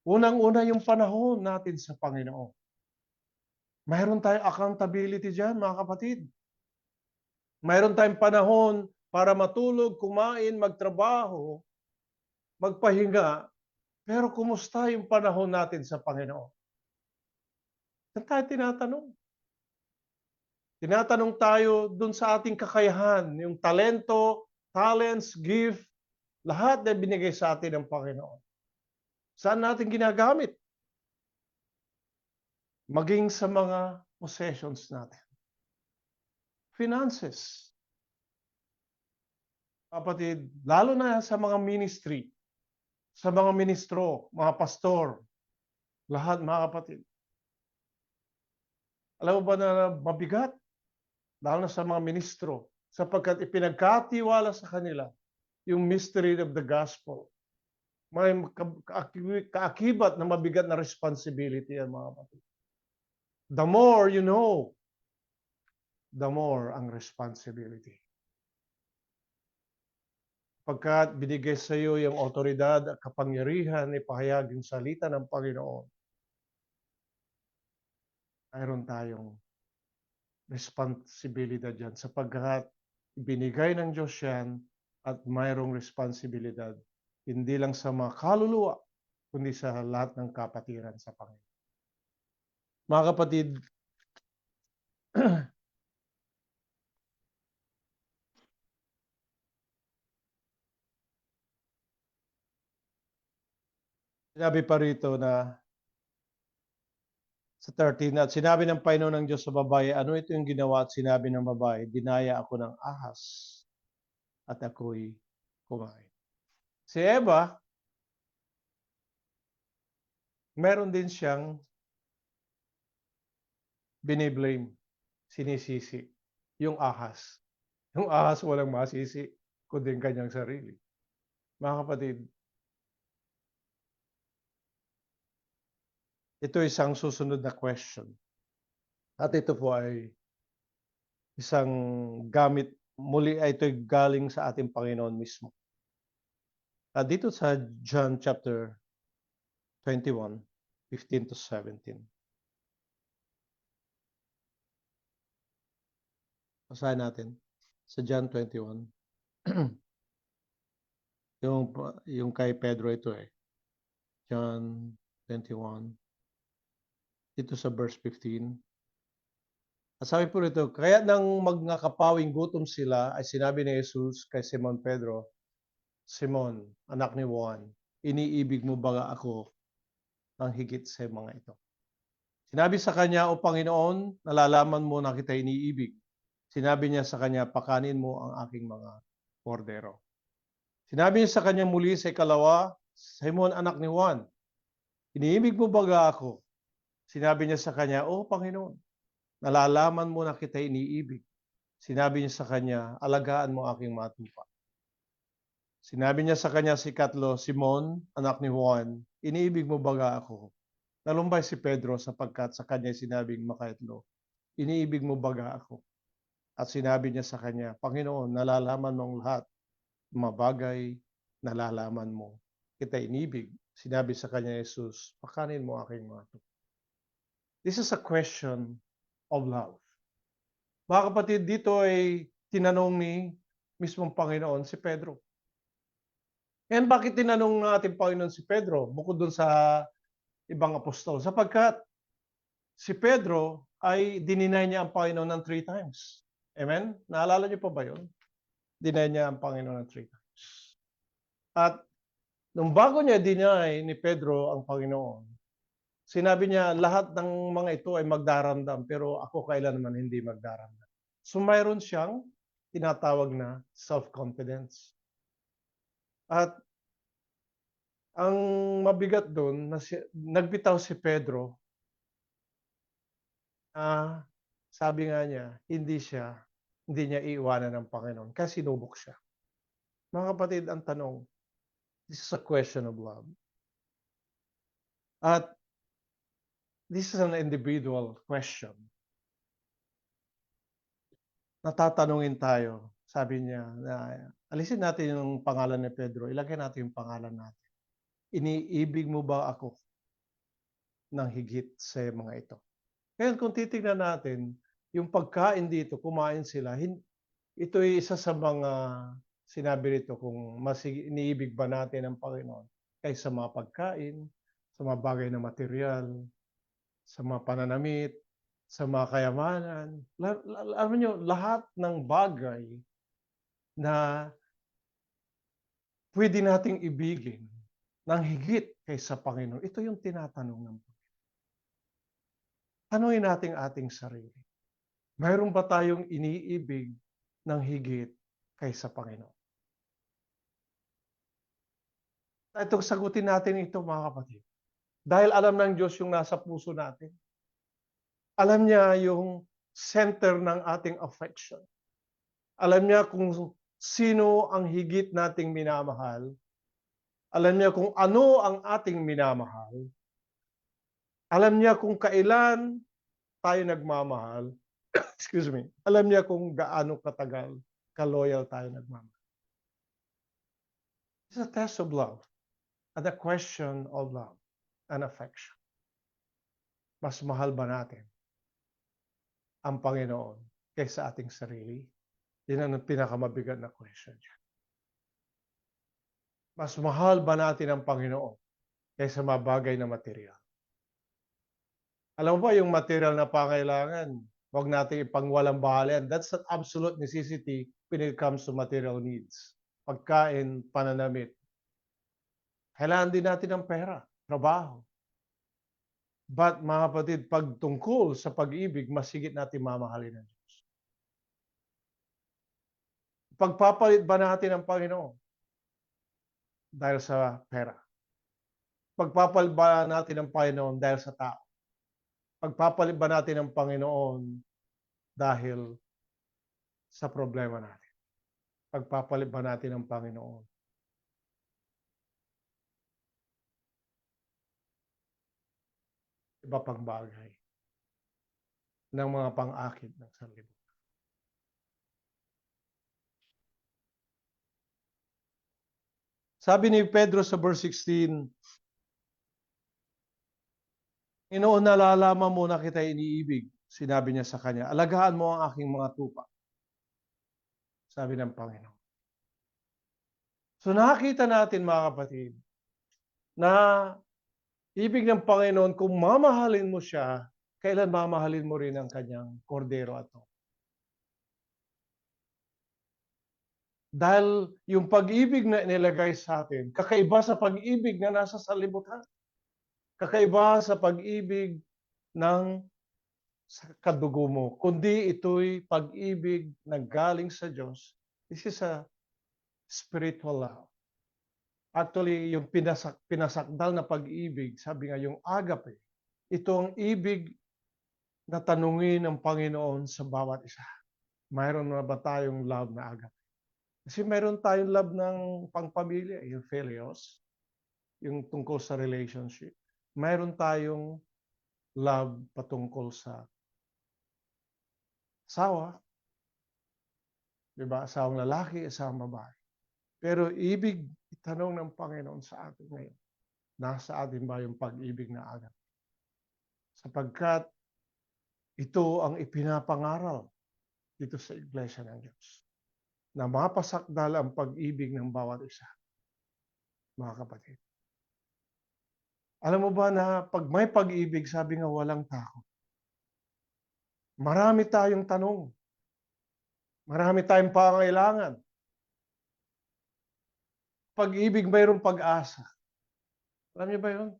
Unang-una yung panahon natin sa Panginoon. Mayroon tayong accountability dyan, mga kapatid. Mayroon tayong panahon para matulog, kumain, magtrabaho, magpahinga. Pero kumusta yung panahon natin sa Panginoon? Saan tayo tinatanong? Tinatanong tayo dun sa ating kakayahan, yung talento, talents, gift, lahat na binigay sa atin ng Panginoon. Saan natin ginagamit? Maging sa mga possessions natin. Finances. Kapatid, lalo na sa mga ministry, sa mga ministro, mga pastor, lahat mga kapatid. Alam mo ba na mabigat? Lalo na sa mga ministro, sapagkat ipinagkatiwala sa kanila yung mystery of the gospel. May kaakibat na mabigat na responsibility yan mga kapatid. The more you know, the more ang responsibility. Pagkat binigay sa iyo yung otoridad at kapangyarihan, ipahayag yung salita ng Panginoon, mayroon tayong responsibilidad dyan sapagkat binigay ng Diyos yan at mayroong responsibilidad hindi lang sa mga kaluluwa kundi sa lahat ng kapatiran sa Panginoon. Mga kapatid, sinabi pa rito na Sa 13, at sinabi ng Panginoon ng Diyos sa babae, ano ito yung ginawa at sinabi ng babae, dinaya ako ng ahas at ako'y kumain. Si Eva, meron din siyang biniblame, sinisisi, yung ahas. Yung ahas walang masisi, kundi ang kanyang sarili. Mga kapatid, ito isang susunod na question. At ito po ay isang gamit, muli ay ito'y galing sa ating Panginoon mismo. At dito sa John chapter 21, 15 to 17. Basahin natin sa John 21. yung kay Pedro ito eh. John 21. Dito sa verse 15. At sabi po rito, kaya nang magngakapawing gutom sila, ay sinabi ni Jesus kay Simon Pedro, Simon, anak ni Juan, iniibig mo ba ako ng higit sa mga ito? Sinabi sa kanya, O Panginoon, nalalaman mo na kita iniibig. Sinabi niya sa kanya, pakanin mo ang aking mga kordero. Sinabi niya sa kanya muli sa ikalawa, Simon, anak ni Juan, iniibig mo ba ako? Sinabi niya sa kanya, O Panginoon, nalalaman mo na kita iniibig. Sinabi niya sa kanya, alagaan mo aking mga tupa. Sinabi niya sa kanya si ikatlo, Simon, anak ni Juan, iniibig mo ba ako? Nalumbay si Pedro sapagkat sa kanya sinabing makaitlo, iniibig mo ba ako? At sinabi niya sa kanya, Panginoon, nalalaman mo ang lahat, mga bagay, nalalaman mo. Kita inibig. Sinabi sa kanya Jesus, pakanin mo aking mga tupa. This is a question of love. Mga kapatid, dito ay tinanong ni mismong Panginoon si Pedro. And bakit tinanong ng ating Panginoon si Pedro bukod dun sa ibang apostol? Sapagkat si Pedro ay dininay niya ang Panginoon ng 3 times. Amen? Naalala niyo pa ba yun? Dinay niya ang Panginoon ng 3 times. At nung bago niya dinay ni Pedro ang Panginoon, sinabi niya lahat ng mga ito ay magdaramdam pero ako kailanman hindi magdaramdam. So mayroon siyang tinatawag na self-confidence. At ang mabigat doon, nagbitaw si Pedro, sabi nga niya, hindi niya iiwanan ng Panginoon kasi sinubok siya. Mga kapatid, ang tanong, this is a question of love. At this is an individual question. Natatanungin tayo, sabi niya, na alisin natin yung pangalan ni Pedro, ilagay natin yung pangalan natin. Iniibig mo ba ako ng higit sa mga ito? Ngayon kung titingnan natin, yung pagkain dito, kumain sila, ito ay isa sa mga sinabi rito kung mas iniibig ba natin ang Panginoon kaysa mga pagkain, sa mga bagay na material, sa mga pananamit, sa mga kayamanan. Alam niyo, lahat ng bagay na pwede nating ibigin ng higit kaysa Panginoon, ito yung tinatanong ng Panginoon. Tanungin natin ating sarili. Mayroon ba tayong iniibig ng higit kaysa Panginoon? Itong sagutin natin ito mga kapatid. Dahil alam ng Diyos yung nasa puso natin. Alam niya yung center ng ating affection. Alam niya kung sino ang higit nating minamahal. Alam niya kung ano ang ating minamahal. Alam niya kung kailan tayo nagmamahal. Excuse me. Alam niya kung gaano katagal, ka-loyal tayo nagmamahal. It's a test of love and a question of love and affection. Mas mahal ba natin ang Panginoon kaysa ating sarili? Yan ang pinakamabigat na question niya. Mas mahal ba natin ang Panginoon kaysa mga bagay na material? Alam mo ba yung material na pangailangan, huwag natin ipangwalang bahala. That's an absolute necessity when it comes to material needs. Pagkain, pananamit. Kailangan din natin ng pera, trabaho. But mga kapatid, pag tungkol sa pag-ibig, mas higit natin mamahalin ng Diyos. Pagpapalit ba natin ang Panginoon dahil sa pera? Pagpapalit ba natin ang Panginoon dahil sa tao? Pagpapalit ba natin ang Panginoon dahil sa problema natin? Pagpapalit ba natin ang Panginoon? Iba pang bagay ng mga pang-akit ng sanlibutan. Sabi ni Pedro sa verse 16, Panginoon, nalalaman mo na kita iniibig. Sinabi niya sa kanya, alagaan mo ang aking mga tupa. Sabi ng Panginoon. So nakita natin mga kapatid, na ibig ng Panginoon, kung mamahalin mo siya, kailan mamahalin mo rin ang kanyang kordero at tupa. Dahil yung pag-ibig na inilagay sa atin, kakaiba sa pag-ibig na nasa sanlibutan. Kakaiba sa pag-ibig ng sa kadugo mo, kundi ito'y pag-ibig na galing sa Diyos. This is a spiritual love. Actually, yung pinasakdal na pag-ibig, sabi nga yung agape, ito ang ibig na tanungin ng Panginoon sa bawat isa. Mayroon na ba tayong love na agape? Kasi mayroon tayong love ng pangpamilya, yung philios, yung tungkol sa relationship. Mayroon tayong love patungkol sa asawa, di ba? Asawang lalaki, asawang babae. Pero ibig itanong ng Panginoon sa atin ngayon, nasa atin ba yung pag-ibig na agape? Sapagkat ito ang ipinapangaral dito sa Iglesia ng Diyos. Na mapasakdal ang pag-ibig ng bawat isa, mga kapatid. Alam mo ba na pag may pag-ibig, sabi nga walang takot. Marami tayong tanong. Marami tayong pangailangan. Pag-ibig mayroong pag-asa. Alam niyo ba yun?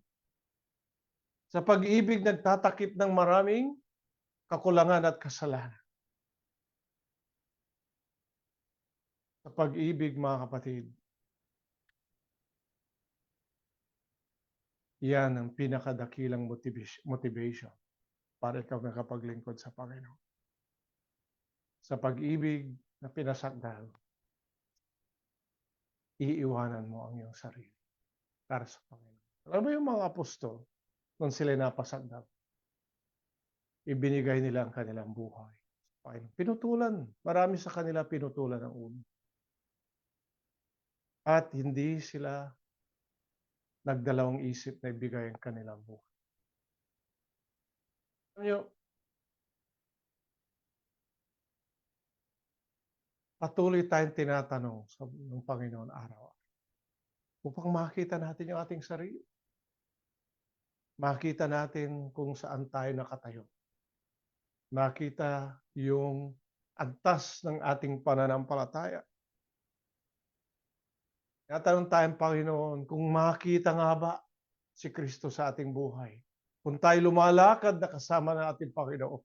Sa pag-ibig nagtatakip ng maraming kakulangan at kasalanan. Sa pag-ibig, mga kapatid, yan ang pinakadakilang motivation para ikaw nakapaglingkod sa Panginoon. Sa pag-ibig na pinasakdal, iiwanan mo ang iyong sarili para sa Panginoon. Alam mo yung mga apostol, nung sila napasakdal, ibinigay nila ang kanilang buhay. Pinutulan. Marami sa kanila pinutulan ang ulo. At hindi sila nagdalawang isip na ibigay ang kanilang buhay. Alam niyo, patuloy tayong tinatanong ng Panginoon araw-araw upang makita natin yung ating sarili. Makita natin kung saan tayo nakatayo. Makita yung antas ng ating pananampalataya. Tinatanong tayong Panginoon kung makita nga ba si Kristo sa ating buhay. Kung tayo lumalakad na kasama ng ating Panginoon.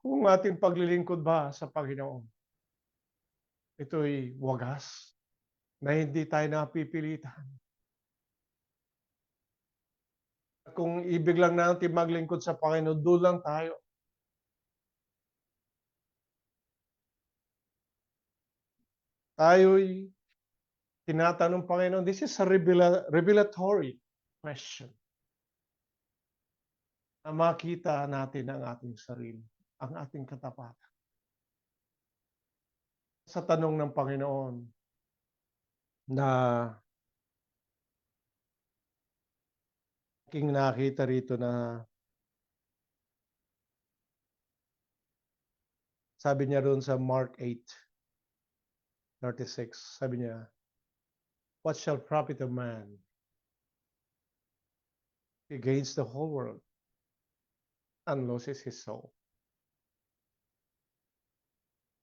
Kung ating paglilingkod ba sa Panginoon, ito'y wagas na hindi tayo napipilitan. Kung ibig lang natin maglingkod sa Panginoon, doon lang tayo. Tayo'y tinatanong Panginoon, this is a revelatory question. Na makita natin ang ating sarili, ang ating katapatan. Sa tanong ng Panginoon na aking nakita rito na sabi niya roon sa Mark 8:36, sabi niya, what shall profit a man against the whole world and loses his soul?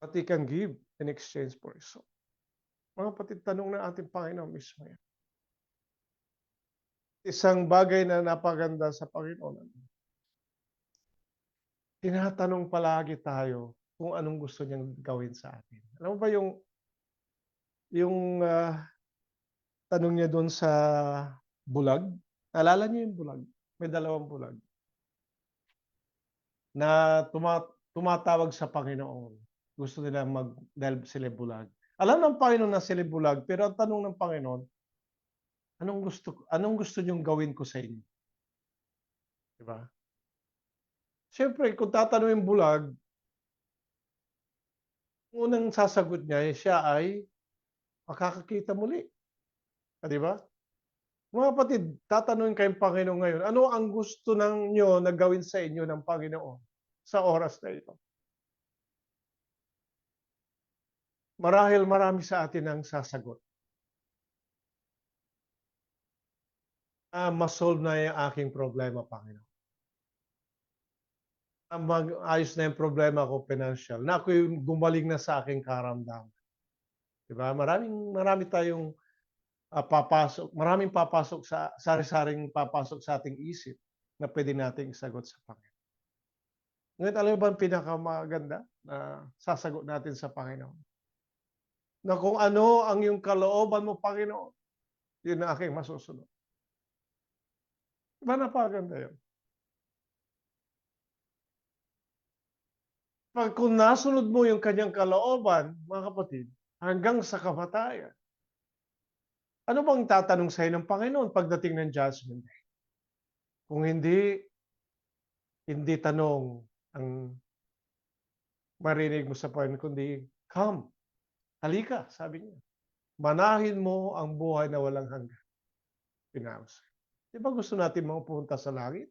What he can give in exchange for his soul. Mga kapatid, tanong ng ating Panginoon mismo yan. Isang bagay na napaganda sa Panginoon, tinatanong palagi tayo kung anong gusto niyang gawin sa atin. Alam mo ba yung tanong niya do'n sa bulag? Naalala niyo yung bulag? May dalawang bulag na tumatawag sa Panginoon. Gusto nilang dahil sila bulag. Alam ng Panginoon na sila bulag, pero ang tanong ng Panginoon, anong gusto niyong gawin ko sa inyo? 'Di ba? Siyempre kung tatanungin bulag, unang sasagot niya, siya ay makakakita muli, 'di ba? Mga kapatid, tatanungin kayong Panginoon ngayon, ano ang gusto niyo na gawin sa inyo ng Panginoon sa oras na ito? Marahil marami sa atin ang sasagot, "Ma-solve na yung aking problema, Panginoon. Mag-ayos na yung problema ko financial, na ako'y gumaling na sa aking karamdaman." 'Di ba? Marami tayong, maraming papasok sa sari-saring papasok sa ating isip na puwede nating isagot sa Panginoon. Ngunit alam mo ba ang pinakamaganda na sasagot natin sa Panginoon? Na kung ano ang iyong kalooban mo, Panginoon, yun ang aking masusunod. 'Di ba napakaganda yun? Kung nasunod mo yung kanyang kalooban, mga kapatid, hanggang sa kamatayan, ano bang tatanong sa'yo ng Panginoon pagdating ng judgment day? Kung hindi tanong ang marinig mo sa Panginoon, kundi, "Come, halika," sabi niya. "Manahin mo ang buhay na walang hanggan." Pinaos. 'Di ba gusto natin mapupunta sa langit?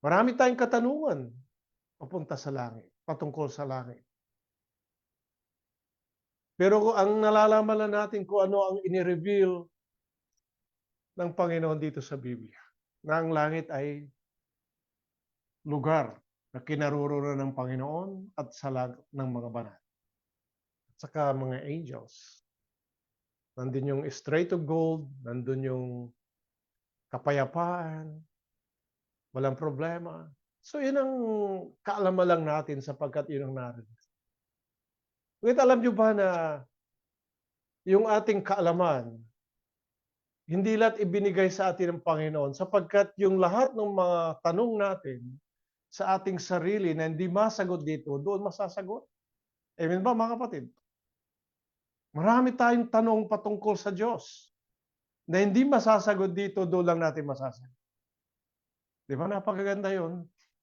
Marami tayong katanungan papunta sa langit, patungkol sa langit. Pero ang nalalaman lang natin kung ano ang ini-reveal ng Panginoon dito sa Biblia, na ang langit ay lugar na kinaroroonan ng Panginoon at sa ng mga banal, at saka mga angels. Nandun yung straight of gold, nandun yung kapayapaan, walang problema. So yun ang kaalaman lang natin sapagkat yun ang narinig. Ngunit alam niyo ba na yung ating kaalaman, hindi lahat ibinigay sa atin ng Panginoon sapagkat yung lahat ng mga tanong natin sa ating sarili na hindi masagot dito, doon masasagot. Amen ba mga kapatid? Marami tayong tanong patungkol sa Diyos na hindi masasagot dito, doon lang natin masasagot. Di ba napakaganda yun?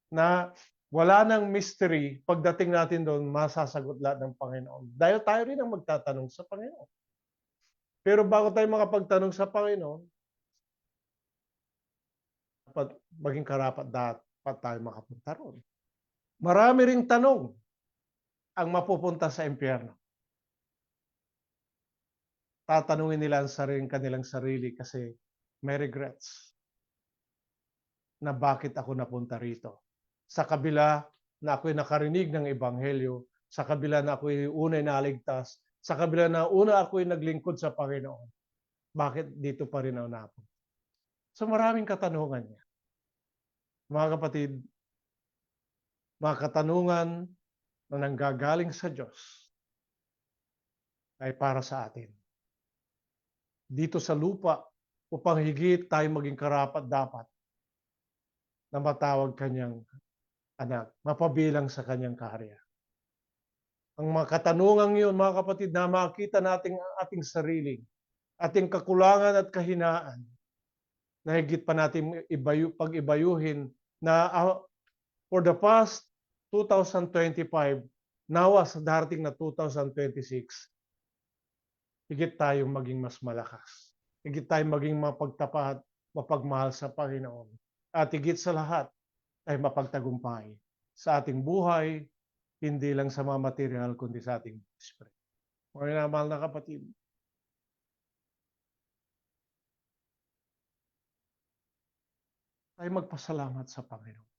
Na wala nang mystery, pagdating natin doon, masasagot lahat ng Panginoon. Dahil tayo rin ang magtatanong sa Panginoon. Pero bago tayo makapagtanong sa Panginoon, dapat maging dapat tayo makapunta roon. Marami ring tanong ang mapupunta sa impyerno. Tatanungin nila ang kanilang sarili kasi may regrets na bakit ako napunta rito. Sa kabila na ako'y nakarinig ng ebanghelyo, sa kabila na ako'y unay naligtas, sa kabila na ako'y naglingkod sa Panginoon, bakit dito pa rin ako napunta? So maraming katanungan niya. Mga kapatid, mga katanungan na nanggagaling sa Diyos ay para sa atin. Dito sa lupa, upang higit tayo maging karapat-dapat na matawag kanyang anak, mapabilang sa kanyang kaharian. Ang mga katanungang yun, mga kapatid, na makita natin ang ating sarili, ating kakulangan at kahinaan, na higit pa natin pag-ibayuhin na for the past 2025, nawa sa darating na 2026, higit tayong maging mas malakas. Higit tayong maging mapagtapat, mapagmahal sa Panginoon. At higit sa lahat ay mapagtagumpay sa ating buhay, hindi lang sa mga material, kundi sa ating spirit. Mga mahal na kapatid, tayo magpasalamat sa Panginoon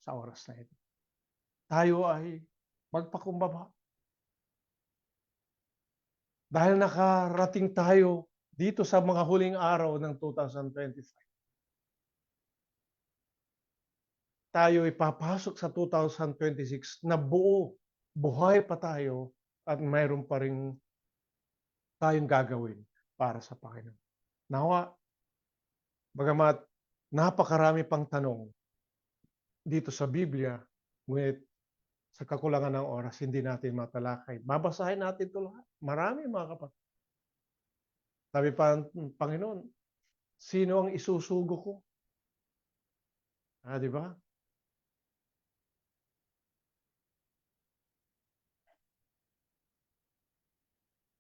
sa oras na ito. Tayo ay magpakumbaba. Dahil nakarating tayo dito sa mga huling araw ng 2025, tayo ipapasok sa 2026 na buhay pa tayo at mayroon pa rin tayong gagawin para sa Panginoon. Nawa, bagamat napakarami pang tanong dito sa Biblia, ngunit sa kakulangan ng oras, hindi natin matalakay. Babasahin natin ito lahat. Marami mga kapatid. Sabi pa ng Panginoon, sino ang isusugo ko? Di ba?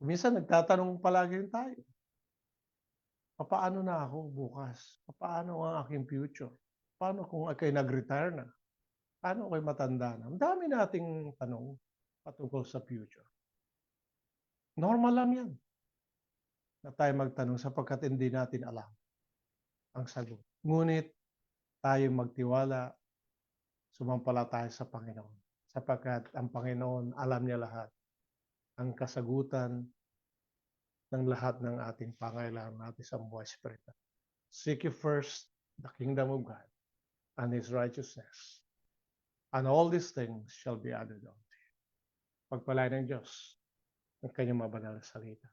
Minsan nagtatanong palagi rin tayo, paano na ako bukas? Paano ang aking future? Paano kung ako'y nag-retire na? Paano ako'y matanda na? Ang dami nating tanong patungkol sa future. Normal lang yan na tayo magtanong sapagkat hindi natin alam ang sagot. Ngunit tayo magtiwala, sumampalataya sa Panginoon. Sapagkat ang Panginoon alam niya lahat. Ang kasagutan ng lahat ng ating pangailangan natin sa buhay spiritual. Seek ye first the kingdom of God and His righteousness. And all these things shall be added unto you. Pagpalain ng Diyos ang kanyang mabanal na salita.